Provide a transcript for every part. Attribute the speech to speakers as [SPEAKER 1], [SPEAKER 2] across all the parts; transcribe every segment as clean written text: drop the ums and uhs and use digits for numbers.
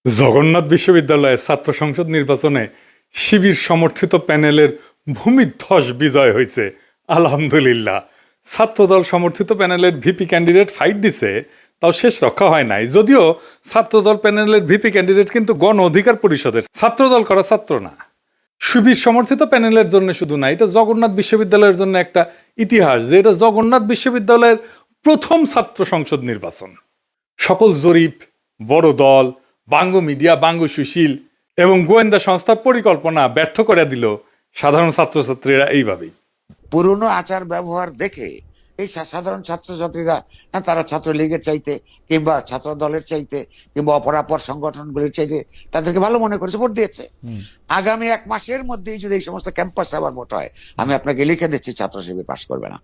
[SPEAKER 1] জগন্নাথ বিশ্ববিদ্যালয়ের ছাত্র সংসদ নির্বাচনে শিবির সমর্থিত প্যানেলের ভূমিধ্বস বিজয় হয়েছে। আলহামদুলিল্লাহ। ছাত্রদল সমর্থিত প্যানেলের ভিপি ক্যান্ডিডেট ফাইট দিছে, তাও শেষ রক্ষা হয় নাই। যদিও ছাত্রদল প্যানেলের ভিপি ক্যান্ডিডেট কিন্তু গণ অধিকার পরিষদের, ছাত্রদল করা ছাত্র না। শিবির সমর্থিত প্যানেলের জন্য শুধু না, এটা জগন্নাথ বিশ্ববিদ্যালয়ের জন্য একটা ইতিহাস যে এটা জগন্নাথ বিশ্ববিদ্যালয়ের প্রথম ছাত্র সংসদ নির্বাচন। সকল জরিপ, বড় দল, বাঙ্গ মিডিয়া, বাঙ্গ সুশীল এবং গোয়েন্দা সংস্থার পরিকল্পনা ব্যর্থ করে দিল সাধারণ ছাত্রছাত্রীরা এইভাবেই।
[SPEAKER 2] পুরনো আচার ব্যবহার দেখে এই সাধারণ ছাত্রছাত্রীরা তারা ছাত্রলীগের চাইতে কিংবা ছাত্র দলের চাইতে কিংবা অপরাপর সংগঠনগুলির চাইতে তাদেরকে ভালো মনে করেছে, ভোট দিয়েছে। আগামী 1 মাসের মধ্যেই যদি এই সমস্ত ক্যাম্পাসে আবার ভোট হয়, আমি আপনাকে লিখে দিচ্ছি ছাত্র শিবির পাশ করবে না।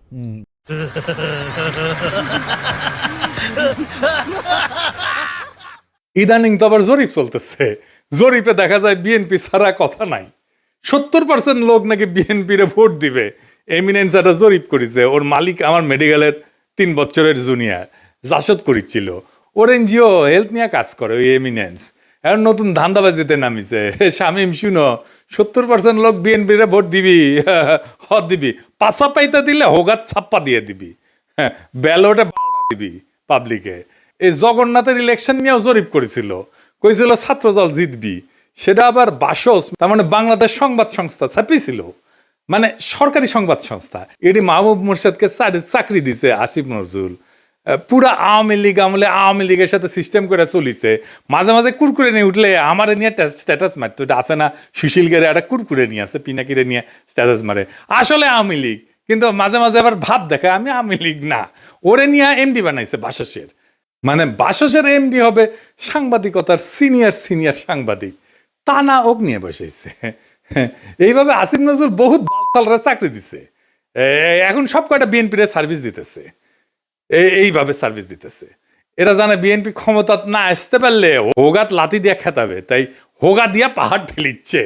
[SPEAKER 1] ইদানিং তো আবার জরিপ চলতেছে। জরিপে দেখা যায় বিএনপি ছাড়া কথা নাই। 70% লোক নাকি বিএনপিরে ভোট দিবে। এমিনেন্স একটা জরিপ করেছে, ওর মালিক আমার মেডিকেলের 3 বছরের জুনিয়র জাসদ করেছিল। ওর এনজিও হেলথ নিয়ে কাজ করে ওই এমিনেন্স। এখন নতুন ধান্দাবাজিতে নামিছে। শামিম শুনো, 70% লোক বিএনপিরে ভোট দিবি, হদ দিবি, পাশা পাইতে দিলে হোগাত ছাপ্পা দিয়ে দিবি, হ্যাঁ ব্যালটে দিবি পাবলিকে। এই জগন্নাথের ইলেকশন নিয়েও জরিপ করেছিল, কইছিল ছাত্রদল জিতবি। সেটা আবার বাসস, তার মানে বাংলাদেশ সংবাদ সংস্থা ছাপিয়েছিল, মানে সরকারি সংবাদ সংস্থা। এটি মাহবুব মুর্শেদকে চাকরি দিছে আসিফ নজরুল। পুরা আওয়ামী লীগ আমলে আওয়ামী লীগের সাথে সিস্টেম করে চলিছে। মাঝে মাঝে কুরকুরে নিয়ে উঠলে আমার নিয়ে স্ট্যাটাস মারতো। এটা আছে না, সুশীল গেরে একটা কুরকুরে নিয়ে আছে, পিনাকিরে নিয়ে স্ট্যাটাস মারে, আসলে আওয়ামী লীগ। কিন্তু মাঝে মাঝে আবার ভাব দেখায় আমি আওয়ামী লীগ না। ওরে নিয়ে এমডি বানাইছে বাসসের। মানে বাসসের এমডি হবে সাংবাদিকতার সিনিয়র সাংবাদিক, তা না ওক নিয়ে বসেছে। এইভাবে আসিফ নজরুল বহুত বালসালরা চাকরি দিছে। এখন সব কয়টা বিএনপির সার্ভিস দিতেছে, এইভাবে সার্ভিস দিতেছে। এরা জানে বিএনপি ক্ষমতা না আসতে পারলে হোগাত লাতি দিয়ে খেতাবে, তাই হোগা দিয়া পাহাড় ঠেলিচ্ছে।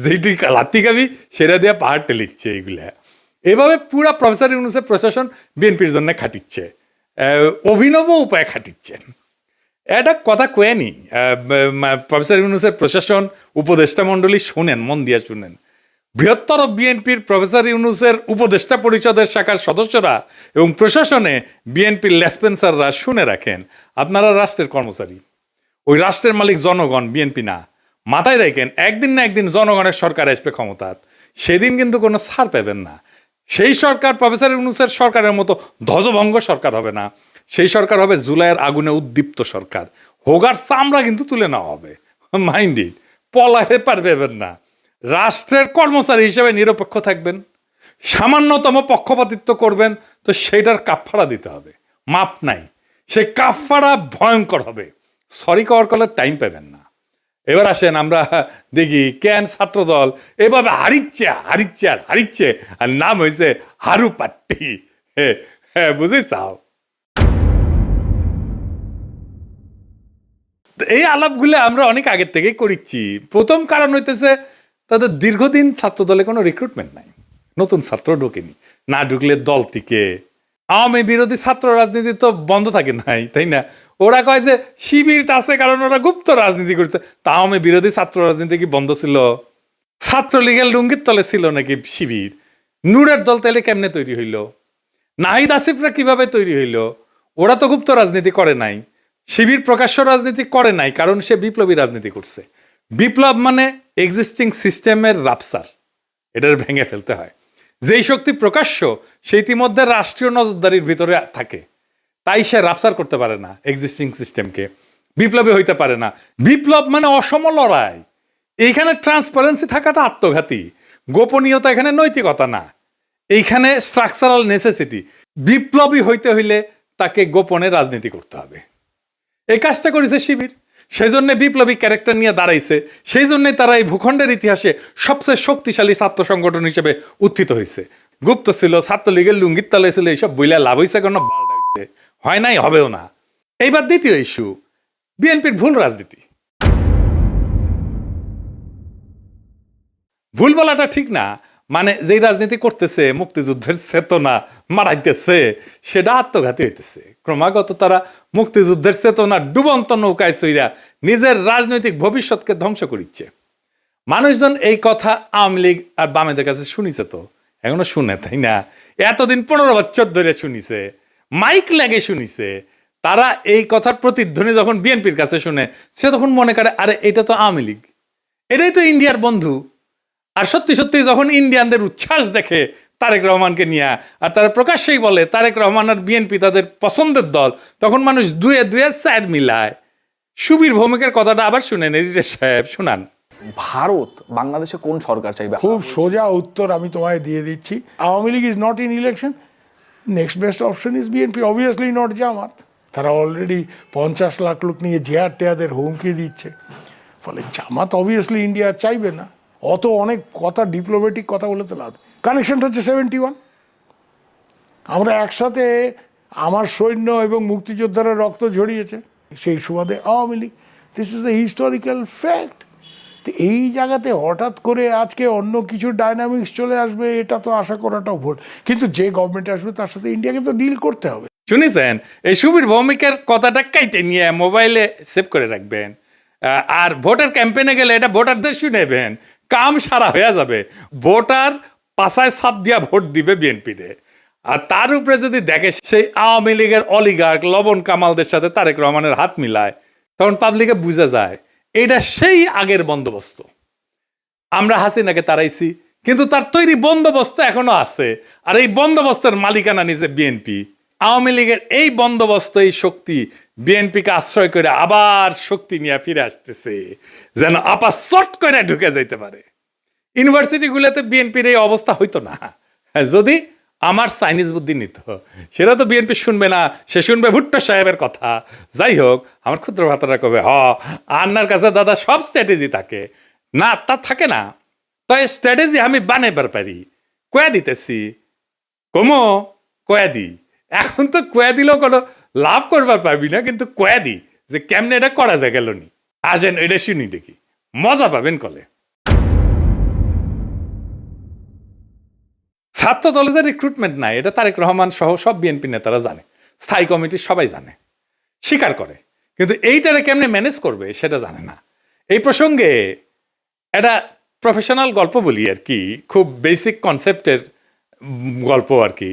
[SPEAKER 1] যেটি লাতি খাবি সেটা দিয়ে পাহাড় ঠেলিচ্ছে। এইগুলা এভাবে পুরা প্রফেসর ইউনূসের প্রশাসন বিএনপির জন্য খাটিচ্ছে, অভিনব উপায়ে খাটিচ্ছেন। এটা কথা কয়েনি প্রফেসর ইউনূসের প্রশাসন, উপদেষ্টা মণ্ডলী শুনেন, মন দিয়ে শুনেন। বৃহত্তর বিএনপির প্রফেসর ইউনূসের উপদেষ্টা পরিষদের শাখার সদস্যরা এবং প্রশাসনে বিএনপির লেসপেন্সাররা শুনে রাখেন, আপনারা রাষ্ট্রের কর্মচারী, ওই রাষ্ট্রের মালিক জনগণ, বিএনপি না। মাথায় রাখেন, একদিন না একদিন জনগণের সরকার আসবে ক্ষমতাত, সেদিন কিন্তু কোনো ছাড় পাবেন না। সেই সরকার প্রফেসর ইউনূসের সরকারের মতো ধ্বজভঙ্গ সরকার হবে না। সেই সরকার হবে জুলাইয়ের আগুনে উদ্দীপ্ত সরকার। হোগার চামড়া কিন্তু তুলে নেওয়া হবে, মাইন্ডি পলাহে পারবেন না। রাষ্ট্রের কর্মচারী হিসেবে নিরপেক্ষ থাকবেন, সামান্যতম পক্ষপাতিত্ব করবেন তো সেইটার কাফফারা দিতে হবে, মাপ নাই। সেই কাফফারা ভয়ঙ্কর হবে, সরি কওয়ার কলের টাইম পাবেন না। এবার আসেন আমরা দেখি কেন ছাত্রদল এভাবে হারিচ্ছে আর নাম হয়েছে হারু পাট্টি। হ্যাঁ বুঝে চাও। এই আলাপগুলো আমরা অনেক আগের থেকেই করিচ্ছি। প্রথম কারণ হইতেছে তাদের দীর্ঘদিন ছাত্রদলে কোনো রিক্রুটমেন্ট নাই, নতুন ছাত্র ঢোকেনি। না ঢুকলে দল থেকে আওয়ামী বিরোধী ছাত্র রাজনীতি তো বন্ধ থাকে নাই, তাই না? ওরা কয় যে শিবির আছে কারণ ওরা গুপ্ত রাজনীতি করছে। তা আওয়ামী বিরোধী ছাত্র রাজনীতি কি বন্ধ ছিল? ছাত্রলীগের লুঙ্গির তলে ছিল নাকি শিবির? নূরের দল তাইলে কেমনে তৈরি হইল? নাহিদ আসিফরা কিভাবে তৈরি হইল? ওরা তো গুপ্ত রাজনীতি করে নাই। শিবির প্রকাশ্য রাজনীতি করে নাই, কারণ সে বিপ্লবী রাজনীতি করছে। বিপ্লব মানে এক্সিস্টিং সিস্টেমের রাপসার, এটার ভেঙে ফেলতে হয়। যেই শক্তি প্রকাশ্য সে ইতিমধ্যে রাষ্ট্রীয় নজরদারির ভিতরে থাকে, তাই সে রাপসার করতে পারে না এক্সিস্টিং সিস্টেমকে, বিপ্লবী হইতে পারে না। বিপ্লব মানে অসম লড়াই। এইখানে ট্রান্সপারেন্সি থাকাটা আত্মঘাতী, গোপনীয়তা এখানে নৈতিকতা না, এইখানে স্ট্রাকচারাল নেসেসিটি। বিপ্লবী হইতে হইলে তাকে গোপনে রাজনীতি করতে হবে। এই কাজটা করেছে শিবির, সেই জন্য বিপ্লবী ক্যারেক্টার নিয়ে দাঁড়াইছে। সেই জন্যই তারা এই ভূখণ্ডের ইতিহাসে সবচেয়ে শক্তিশালী ছাত্র সংগঠন হিসেবে উত্থিত হয়েছে। গুপ্ত ছিল, ছাত্রলীগের লুঙ্গির তলে ছিল, এইসব বইলা লাভ হয়েছে কেন? হয় নাই, হবেও না। এইবার দ্বিতীয় ইস্যু, বিএনপির ভুল রাজনীতি। ভুল বলাটা ঠিক না, মানে যেই রাজনীতি করতেছে মুক্তিযুদ্ধের চেতনা মারাইতেছে সেটা আত্মঘাতী হইতেছে। ক্রমাগত তারা মুক্তিযুদ্ধের চেতনা ডুবন্ত নৌকায় চইরা নিজের রাজনৈতিক ভবিষ্যৎকে ধ্বংস করিচ্ছে। মানুষজন এই কথা আওয়ামী লীগ আর বামেদের কাছে শুনিছে, তো এখনো শুনে, তাই না? এতদিন 15 বছর ধরে শুনিছে, মাইক লাগে শুনিছে। তারা এই কথার প্রতিধ্বনি যখন বিএনপির কাছে শুনে, সে তখন মনে করে আরে এটা তো আওয়ামী লীগ, এটাই তো ইন্ডিয়ার বন্ধু। আর সত্যি সত্যি যখন ইন্ডিয়ানদের উচ্ছ্বাস দেখে তারেক রহমানকে নিয়ে, আর তারা প্রকাশ্যেই বলে তারেক রহমান আর বিএনপি তাদের পছন্দের দল, তখন মানুষ দুয়ে দুয়ে স্যার মিলায়। সুবীর ভৌমিকের কথাটা আবার শুনেন, এডিটর সাহেব শুনান।
[SPEAKER 3] ভারত বাংলাদেশে কোন সরকার চাইবে?
[SPEAKER 4] খুব সোজা উত্তর আমি তোমায় দিয়ে দিচ্ছি। Awami League is not in election, next best option is BNP, obviously not Jamaat. তারা অলরেডি 50 লাখ লোক নিয়ে জেহার টেয়াদের হুমকি দিচ্ছে, ফলে জামাত অবভিয়াসলি ইন্ডিয়া চাইবে না। অত অনেক কথা, ডিপ্লোম্যাটিক কথা বলে তো লাভ। কানেকশনটা হচ্ছে 71। আমরা একসাথে, আমার সৈন্য এবং মুক্তিযোদ্ধারা রক্ত ঝরিয়েছে, সেই সুবাদে Awami League. This is the historical fact. তো এই জায়গাতে হঠাৎ করে আজকে অন্য কিছু ডাইনামিক্স চলে আসবে, এটা তো আশা করাটাও ভুল। কিন্তু যে গভর্নমেন্ট আসবে তার সাথে ইন্ডিয়াকে তো ডিল করতে হবে।
[SPEAKER 1] শুনেছেন? এই সুবীর ভৌমিকের কথাটা কাইটে নিয়ে মোবাইলে সেভ করে রাখবেন, আর ভোটার ক্যাম্পেইনে গেলে এটা ভোটারদের শুনেবেন, কাম সারা হয়ে যাবে। ভোটার পাশায় ছাপ দিয়া ভোট দিবে বিএনপিতে। আর তার উপরে যদি দেখে সেই আওয়ামী লীগের অলিগার্ক লবণ কামালদের সাথে তারেক রহমানের হাত মিলায়, তখন পাবলিকে বুঝে যায় এটা সেই আগের বন্দোবস্ত। আমরা হাসিনাকে তাড়াইছি, কিন্তু তার তৈরি বন্দোবস্ত এখনো আছে, আর এই বন্দোবস্তের মালিকানা নিছে বিএনপি। আওয়ামী লীগের এই বন্দোবস্ত, এই শক্তি বিএনপিকে আশ্রয় করে আবার শক্তি নিয়ে ফিরে আসতেছে, যেন আপা চট করে ঢুকে যাইতে পারে। ইউনিভার্সিটিগুলোতে বিএনপির এই অবস্থা হইতো না যদি আমার চাইনিজ বুদ্ধি নিত। সেটা তো বিএনপি শুনবে না, সে শুনবে ভুট্টো সাহেবের কথা। যাই হোক, আমার ক্ষুদ্র ভাতারা কবে আন্নার কাছে দাদা সব স্ট্র্যাটেজি থাকে না, তা থাকে না। তাই স্ট্র্যাটেজি আমি বানাইবার পারি, কয়া দিতেছি, কমো কয়া দি। এখন তো কয়া দিলেও কোনো লাভ করবার পারবি না, কিন্তু কয়া দি যে কেমনে এটা করা যায় গেল নি। আসেন এটা শুনি দেখি, মজা পাবেন কলে। ছাত্র দলে যে রিক্রুটমেন্ট নাই, এটা তারেক রহমান সহ সব বিএনপি নেতারা জানে, স্থায়ী কমিটির সবাই জানে, স্বীকার করে, কিন্তু এইটারে কেমনে ম্যানেজ করবে সেটা জানে না। এই প্রসঙ্গে একটা প্রফেশনাল গল্প বলি আর কি, খুব বেসিক কনসেপ্টের গল্প আর কি।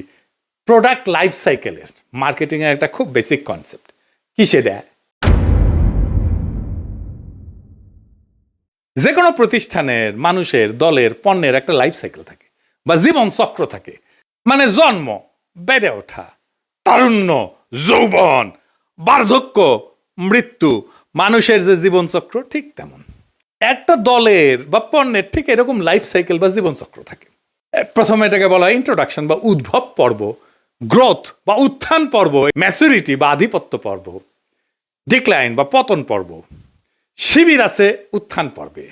[SPEAKER 1] প্রোডাক্ট লাইফ সাইকেলের মার্কেটিংয়ের একটা খুব বেসিক কনসেপ্ট কি সেটা, যে কোনো প্রতিষ্ঠানের, মানুষের, দলের, পণ্যের একটা লাইফ সাইকেল থাকে বা জীবন চক্র থাকে। মানে জন্ম, বেড়ে ওঠা, তারুণ্য, যৌবন, বার্ধক্য, মৃত্যু, মানুষের যে জীবন চক্র ঠিক তেমন একটা দলের বা পণ্যের ঠিক এরকম লাইফ সাইকেল বা জীবন চক্র থাকে। প্রথমে এটাকে বলা হয় ইন্ট্রোডাকশন বা উদ্ভব পর্ব, গ্রোথ বা উত্থান পর্ব, ম্যাচুরিটি বা আধিপত্য পর্ব, ডিক্লাইন বা পতন পর্ব। শিবির আছে উত্থান পর্বে,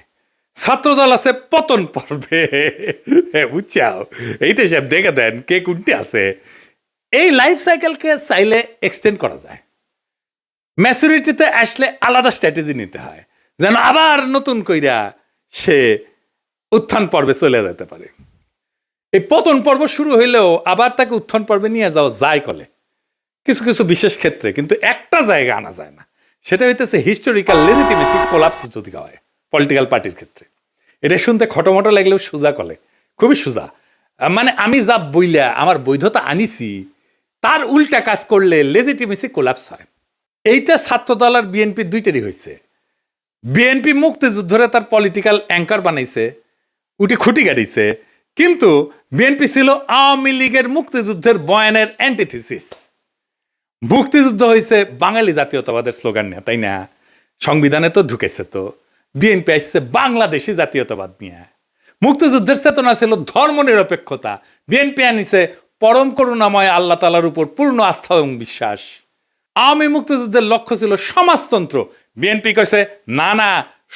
[SPEAKER 1] ছাত্রদল আছে পতন পর্বে। বুঝছাও, এইটা সব দেখে দেন কে কোনটি আছে। এই লাইফ সাইকেলকে চাইলে এক্সটেন্ড করা যায়। ম্যাচুরিটিতে আসলে আলাদা স্ট্র্যাটেজি নিতে হয়, যেন আবার নতুন কইরা সে উত্থান পর্বে চলে যেতে পারে। এই পতন পর্ব শুরু হইলেও আবার তাকে উত্থান পর্বে নিয়ে যাওয়া যায় কলে কিছু কিছু বিশেষ ক্ষেত্রে, কিন্তু একটা জায়গা আনা যায় না। সেটা হইতেছে হিস্টোরিক্যাল লেজিটিমেসি কোলাপস যদি হয় পলিটিক্যাল পার্টির ক্ষেত্রে। এটা শুনতে খটোমটো লাগলেও সোজা কলে, খুবই সোজা। মানে আমি যা বইলা আমার বৈধতা আনিছি তার উল্টা কাজ করলে লেজিটিমেসি কোলাপস হয়। এইটা ছাত্রদল আর বিএনপি দুইটারই হয়েছে। বিএনপি মুক্তিযুদ্ধরে তার পলিটিক্যাল অ্যাঙ্কার বানাইছে, উঠি খুঁটি গাড়িছে, কিন্তু বিএনপি ছিল আওয়ামী লীগের মুক্তিযুদ্ধের বয়ানের অ্যান্টিথিসিস। মুক্তিযুদ্ধ হয়েছে বাঙালি জাতীয়তাবাদের স্লোগান নিয়ে, তাই না? সংবিধানে তো ঢুকেছে। তো বিএনপি আসছে বাংলাদেশি জাতীয়তাবাদ নিয়ে। মুক্তিযুদ্ধের চেতনা ছিল ধর্ম নিরপেক্ষতা, বিএনপি আনিছে পরম করুণাময় আল্লাহ তাআলার উপর পূর্ণ আস্থা এবং বিশ্বাস। আওয়ামী মুক্তিযুদ্ধের লক্ষ্য ছিল সমাজতন্ত্র, বিএনপি কইছে না না,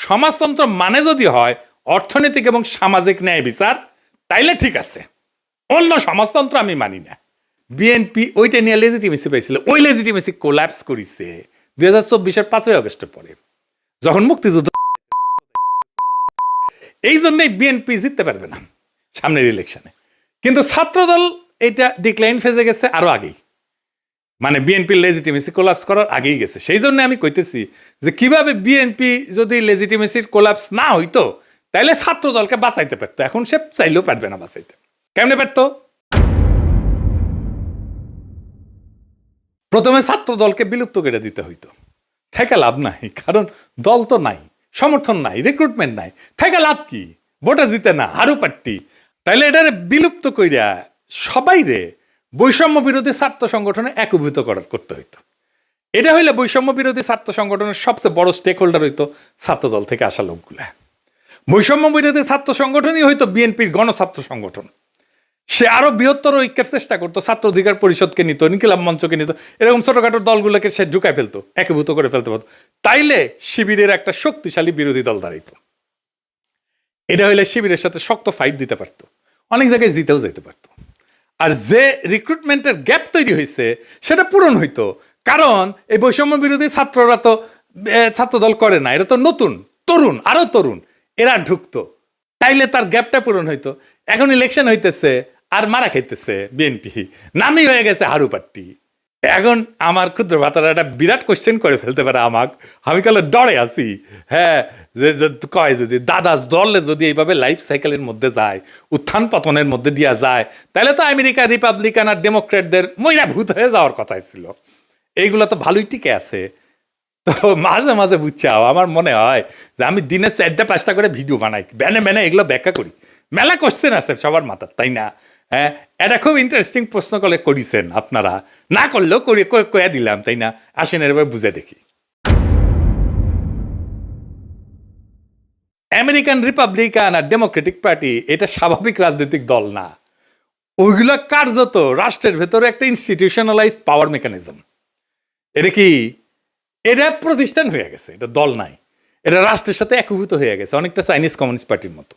[SPEAKER 1] সমাজতন্ত্র মানে যদি হয় অর্থনৈতিক এবং সামাজিক ন্যায় বিচার, তাইলে ঠিক আছে, অন্য সমাজতন্ত্র আমি মানি না। বিএনপি ওইটা নিয়ে লেজিটিমেসি পাইছিল, ওই লেজিটিমেসি কোল্যাপস করেছে 2024-এর 5ই আগস্টের পরে, যখন মুক্তিযুদ্ধ। এই জন্যই বিএনপি জিততে পারবে না। সামনের ইলেকশনে। কিন্তু ছাত্রদল এটা ডিক্লাইন ফেজে গেছে আরো আগেই, মানে বিএনপির লেজিটিমেসি কোলাপস করার আগেই গেছে। সেই জন্য আমি কইতেছি যে কিভাবে বিএনপি যদি লেজিটিমেসির কোলাপস না হইতো তাইলে ছাত্র দলকে বাঁচাইতে পারতো, এখন সে চাইলেও পারবে না বাঁচাইতে। কেমনে পারতো? প্রথমে ছাত্র দলকে বিলুপ্ত করে দিতে হইতো, থেকে লাভ নাই, কারণ দল তো নাই, সমর্থন নাই, রিক্রুটমেন্ট নাই, থেকে লাভ কি? ভোটে জিতে না, হারু পাট্টি। তাইলে এটারে বিলুপ্ত কইরা সবাই রে বৈষম্য বিরোধী ছাত্র সংগঠনে একীভূত করতে হইতো। এটা হইলে বৈষম্য বিরোধী ছাত্র সংগঠনের সবচেয়ে বড় স্টেক হোল্ডার হইতো ছাত্রদল থেকে আসা লোকগুলা। বৈষম্য বিরোধী ছাত্র সংগঠনই হইতো বিএনপির গণছাত্র সংগঠন। সে আরো বৃহত্তর ঐক্যের চেষ্টা করতো, ছাত্র অধিকার পরিষদকে নিত, ইনকিলাব মঞ্চকে নিত, এরকম ছোটখাটো দলগুলোকে সে ঢুকায় ফেলতো, একীভূত করে ফেলতে পারতো। তাইলে শিবিরের একটা শক্তিশালী বিরোধী দল দাঁড়াইতো। এটা হইলে শিবিরের সাথে শক্ত ফাইট দিতে পারতো, অনেক জায়গায় জিতেও যেতে পারতো। আর যে রিক্রুটমেন্টের গ্যাপ তৈরি হয়েছে সেটা পূরণ হইতো, কারণ এই বৈষম্য বিরোধী ছাত্ররা তো ছাত্রদল করে না, এরা তো নতুন তরুণ, আরো তরুণ, এরা ঢুকতো, তাইলে তার গ্যাপটা পূরণ হইতো। এখন ইলেকশন হইতেছে আর মারা খাইতেছে বিএনপি, নামই হয়ে গেছে হারু পাট্টি। এখন আমার ক্ষুদ্র ভাতারা একটা বিরাট কোশ্চেন করে ফেলতে পারে আমাকে, আমি কালে ডরে আছি। হ্যাঁ, যে কয় যদি দাদা দলে যদি এইভাবে লাইফ সাইকেলের মধ্যে যায়, উত্থান পতনের মধ্যে দিয়া যায়, তাহলে তো আমেরিকা রিপাবলিকান আর ডেমোক্রেটদের মইরা ভূত হয়ে যাওয়ার কথাই ছিল। এইগুলো তো ভালোই টিকে আছে। তো মাঝে মাঝে বুঝছাও আমার মনে হয় যে আমি দিনে 4-5টা করে ভিডিও বানাই, ব্যানে এগুলো ব্যাখ্যা করি। মেলা কোশ্চেন আছে সবার মাথার, তাই না? হ্যাঁ, এটা খুব ইন্টারেস্টিং প্রশ্ন করে করেছেন আপনারা, না করলেও কয়ে দিলাম, তাই না? আসেন এবার বুঝে দেখি। আমেরিকান রিপাবলিকান আর ডেমোক্রেটিক পার্টি এটা স্বাভাবিক রাজনৈতিক দল না, ওইগুলো কার্যত রাষ্ট্রের ভেতরে একটা ইনস্টিটিউশনালাইজড পাওয়ার মেকানিজম। এটা কি? এটা প্রতিষ্ঠান হয়ে গেছে, এটা দল নাই, এটা রাষ্ট্রের সাথে একীভূত হয়ে গেছে, অনেকটা চাইনিজ কমিউনিস্ট পার্টির মতো।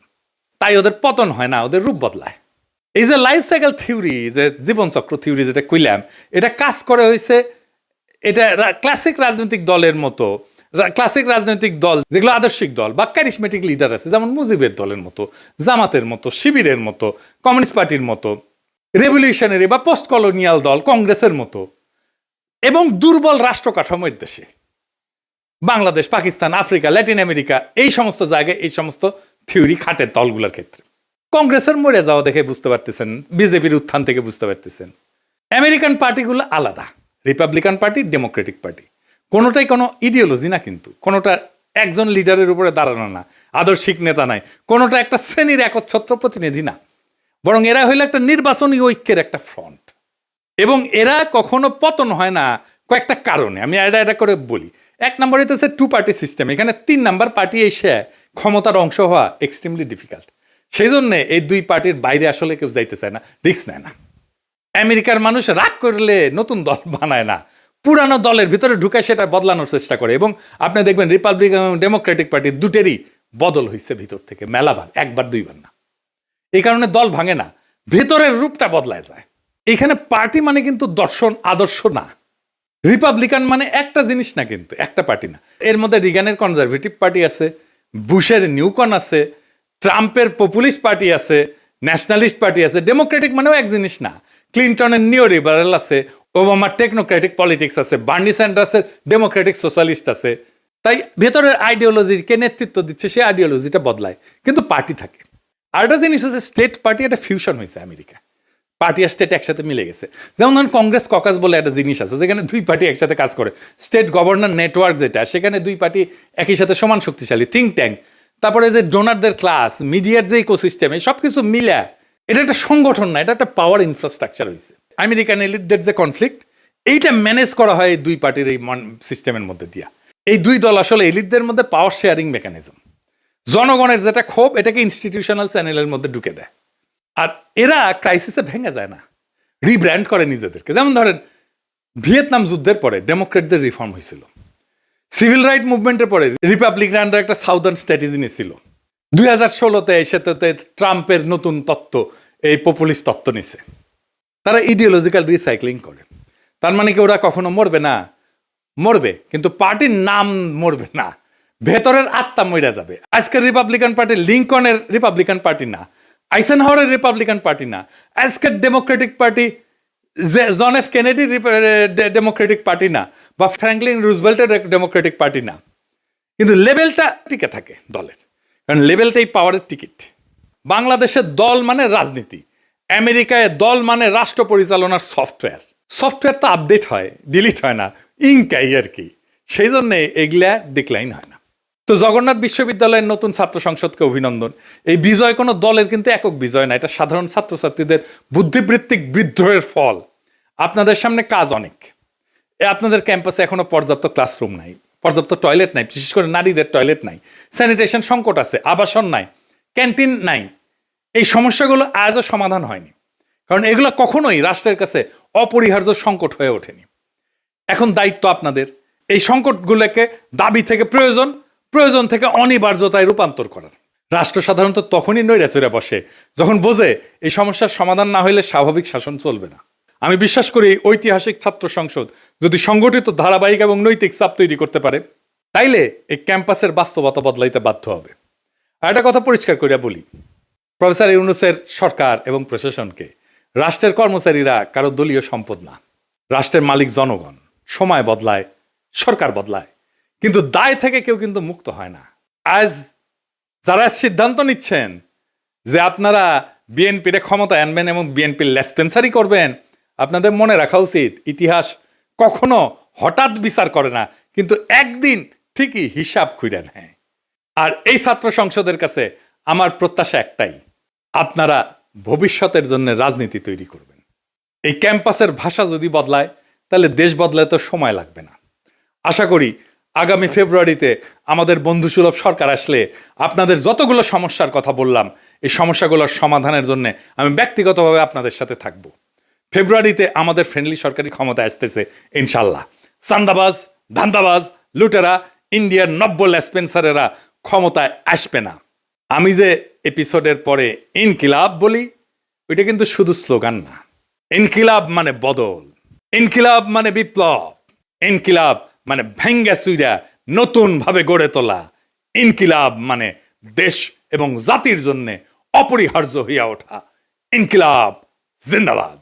[SPEAKER 1] তাই ওদের পতন হয় না, ওদের রূপ বদলায়। এই যে লাইফ সাইকেল থিওরি, যে জীবনচক্র থিওরি যেটা কইলাম, এটা কাজ করে হয়েছে, এটা ক্লাসিক রাজনৈতিক দলের মতো, ক্লাসিক রাজনৈতিক দল যেগুলো আদর্শিক দল বা ক্যারিসমেটিক লিডার আছে, যেমন মুজিবের দলের মতো, জামাতের মতো, শিবিরের মতো, কমিউনিস্ট পার্টির মতো, রেভলিউশনারি বা পোস্ট কলোনিয়াল দল কংগ্রেসের মতো, এবং দুর্বল রাষ্ট্র কাঠামোর দেশে Bangladesh, Pakistan, Africa, Latin America, এই সমস্ত জায়গায় এই সমস্ত থিওরি খাটে দলগুলোর ক্ষেত্রে। কংগ্রেসের মরে যাওয়া দেখে বুঝতে পারতেছেন, বিজেপির উত্থান থেকে বুঝতে পারতেছেন। আমেরিকান পার্টিগুলো আলাদা, রিপাবলিকান পার্টি, ডেমোক্রেটিক পার্টি, কোনোটাই কোনো ইডিওলজি না, কিন্তু কোনোটা একজন লিডারের উপরে দাঁড়ানো না, আদর্শিক নেতা নাই, কোনোটা একটা শ্রেণীর একচ্ছত্র প্রতিনিধি না, বরং এরা হইলো একটা নির্বাচনী ঐক্যের একটা ফ্রন্ট। এবং এরা কখনো পতন হয় না কয়েকটা কারণে, আমি এটা করে বলি। এক নম্বর হইতেছে 2 পার্টি সিস্টেম, এখানে 3 নাম্বার পার্টি এসে ক্ষমতার অংশ হওয়া এক্সট্রিমলি ডিফিকাল্ট। সেই জন্য এই 2 পার্টির বাইরে আসলে কেউ যাইতে চায় না, রিস্ক নেয় না। আমেরিকার মানুষ রাগ করলে নতুন দল বানায় না, পুরানো দলের ভিতরে ঢুকে সেটা বদলানোর চেষ্টা করে। এবং আপনি দেখবেন রিপাবলিকান এবং ডেমোক্রেটিক পার্টি দুটেরই বদল হয়েছে ভিতর থেকে মেলাবার, 1-2বার না। এই কারণে দল ভাঙে না, ভেতরের রূপটা বদলায় যায়। এখানে পার্টি মানে কিন্তু দর্শন আদর্শ না, রিপাবলিকান মানে একটা জিনিস না, কিন্তু একটা পার্টি না। এর মধ্যে রিগানের কনজারভেটিভ পার্টি আছে, বুশের নিউকন আছে, ট্রাম্পের পপুলিস্ট পার্টি আছে, ন্যাশনালিস্ট পার্টি আছে। ডেমোক্রেটিক মানেও এক জিনিস না, ক্লিন্টনের নিও লিবারেল আছে, ওবামার টেকনোক্রেটিক পলিটিক্স আছে, বার্নি স্যান্ডার্সের ডেমোক্রেটিক সোশ্যালিস্ট আছে। তাই ভেতরের আইডিওলজিকে নেতৃত্ব দিচ্ছে, সেই আইডিওলজিটা বদলায়, কিন্তু পার্টি থাকে। আর একটা জিনিস হচ্ছে স্টেট পার্টি, একটা ফিউশন হয়েছে আমেরিকা, পার্টি আর স্টেট একসাথে মিলে গেছে। যেমন ধরুন কংগ্রেস ককাস বলে একটা জিনিস আছে, যেখানে 2 পার্টি একসাথে কাজ করে। স্টেট গভর্নর নেটওয়ার্ক যেটা, সেখানে 2 পার্টি একই সাথে সমান শক্তিশালী, থিঙ্ক ট্যাঙ্ক, তারপরে যে ডোনারদের ক্লাস, মিডিয়ার যে ইকোসিস্টেম, এই সব কিছু মিলে এটা একটা সংগঠন না, এটা একটা পাওয়ার ইনফ্রাস্ট্রাকচার হয়েছে। আমেরিকান এলিটদের যে কনফ্লিক্ট, এইটা ম্যানেজ করা হয় এই 2 পার্টির এই সিস্টেমের মধ্যে দিয়া। এই 2 দল আসলে এলিটদের মধ্যে পাওয়ার শেয়ারিং মেকানিজম, জনগণের যেটা ক্ষোভ এটাকে ইনস্টিটিউশনাল চ্যানেলের মধ্যে ঢুকে দেয়। আর এরা ক্রাইসিসে ভেঙে যায় না, রিব্র্যান্ড করে নিজেদেরকে। যেমন ধরেন ভিয়েতনাম যুদ্ধের পরে ডেমোক্রেটদের রিফর্ম হয়েছিল, সিভিল রাইট মুভমেন্টের পরে রিপাবলিকানরা একটা সাউদার্ন স্ট্র্যাটেজি নিয়েছিল, 2016-তে সেটাতে ট্রাম্পের নতুন তত্ত্ব, এই পপুলিস্ট তত্ত্ব নিছে। তারা ইডিওলজিক্যাল রিসাইক্লিং করে। তার মানে কি ওরা কখনো মরবে না? মরবে, কিন্তু পার্টির নাম মরবে না, ভেতরের আত্মা মরে যাবে। আজকের রিপাবলিকান পার্টি লিঙ্কনের রিপাবলিকান পার্টি না, আইসেনহাওয়ারের রিপাবলিকান পার্টি না, আজকের Democratic party John F Kennedy Democratic party না, বা ফ্র্যাঙ্কলিন রুজভেল্টের ডেমোক্রেটিক পার্টি না, কিন্তু লেভেলটা টিকে থাকে দলের, কারণ লেভেলটাই পাওয়ারের টিকিট। বাংলাদেশের দল মানে রাজনীতি, আমেরিকায় দল মানে রাষ্ট্র পরিচালনার সফটওয়্যার। সফটওয়্যার তো আপডেট হয়, ডিলিট হয় না, ইনকাই আর কি, সেই জন্য এগুলা ডিক্লাইন হয় না। তো জগন্নাথ বিশ্ববিদ্যালয়ের নতুন ছাত্র সংসদকে অভিনন্দন। এই বিজয় কোনো দলের কিন্তু একক বিজয় না, এটা সাধারণ ছাত্রছাত্রীদের বুদ্ধিবৃত্তিক বিদ্রোহের ফল। আপনাদের সামনে কাজ অনেক। আপনাদের ক্যাম্পাসে এখনো পর্যাপ্ত ক্লাসরুম নাই, পর্যাপ্ত টয়লেট নাই, বিশেষ করে নারীদের টয়লেট নাই, স্যানিটেশন সংকট আছে, আবাসন নাই, ক্যান্টিন নাই। এই সমস্যাগুলো আজও সমাধান হয়নি, কারণ এগুলো কখনোই রাষ্ট্রের কাছে অপরিহার্য সংকট হয়ে ওঠেনি। এখন দায়িত্ব আপনাদের এই সংকটগুলোকে দাবি থেকে প্রয়োজন, প্রয়োজন থেকে অনিবার্যতায় রূপান্তর করার। রাষ্ট্র সাধারণত তখনই নৈরাচরে বসে যখন বোঝে এই সমস্যার সমাধান না হলে স্বাভাবিক শাসন চলবে না। আমি বিশ্বাস করি ঐতিহাসিক ছাত্র সংসদ যদি সংগঠিত, ধারাবাহিক এবং নৈতিক চাপ তৈরি করতে পারে, তাইলে এই ক্যাম্পাসের বাস্তবতা বদলাইতে বাধ্য হবে। আর একটা কথা পরিষ্কার করিয়া বলি, প্রফেসর ইউনূসের সরকার এবং প্রশাসনকে রাষ্ট্রের কর্মচারীরা কারো দলীয় সম্পদ না। রাষ্ট্রের মালিক জনগণ। সময় বদলায়, সরকার বদলায়, কিন্তু দায় থেকে কেউ কিন্তু মুক্ত হয় না। আজ যারা সিদ্ধান্ত নিচ্ছেন যে আপনারা বিএনপির ক্ষমতায় আনবেন এবং বিএনপির লেসপেন্সারি করবেন, আপনাদের মনে রাখা উচিত ইতিহাস কখনো হঠাৎ বিচার করে না, কিন্তু একদিন ঠিকই হিসাব খুঁড়ে নেয়। আর এই ছাত্র সংসদের কাছে আমার প্রত্যাশা একটাই, আপনারা ভবিষ্যতের জন্য রাজনীতি তৈরি করবেন। এই ক্যাম্পাসের ভাষা যদি বদলায়, তাহলে দেশ বদলাতে তো সময় লাগবে না। আশা করি আগামী ফেব্রুয়ারিতে আমাদের বন্ধুসুলভ সরকার আসলে আপনাদের যতগুলো সমস্যার কথা বললাম, এই সমস্যাগুলোর সমাধানের জন্য আমি ব্যক্তিগতভাবে আপনাদের সাথে থাকব। ফেব্রুয়ারিতে আমাদের ফ্রেন্ডলি সরকারি ক্ষমতায় আসতেছে ইনশাল্লাহ। চান্দাবাজ, ধান্দাবাজ, লুটেরা, ইন্ডিয়ার নব্য লেসপেন্সারেরা ক্ষমতায় আসবে না। আমি যে এপিসোডের পরে ইনকিলাব বলি, ওইটা কিন্তু শুধু স্লোগান না। ইনকিলাব মানে বদল, ইনকিলাব মানে বিপ্লব, ইনকিলাব মানে ভেঙ্গা চুইরা নতুন ভাবে গড়ে তোলা, ইনকিলাব মানে দেশ এবং জাতির জন্য অপরিহার্য হইয়া ওঠা। ইনকিলাব জিন্দাবাদ।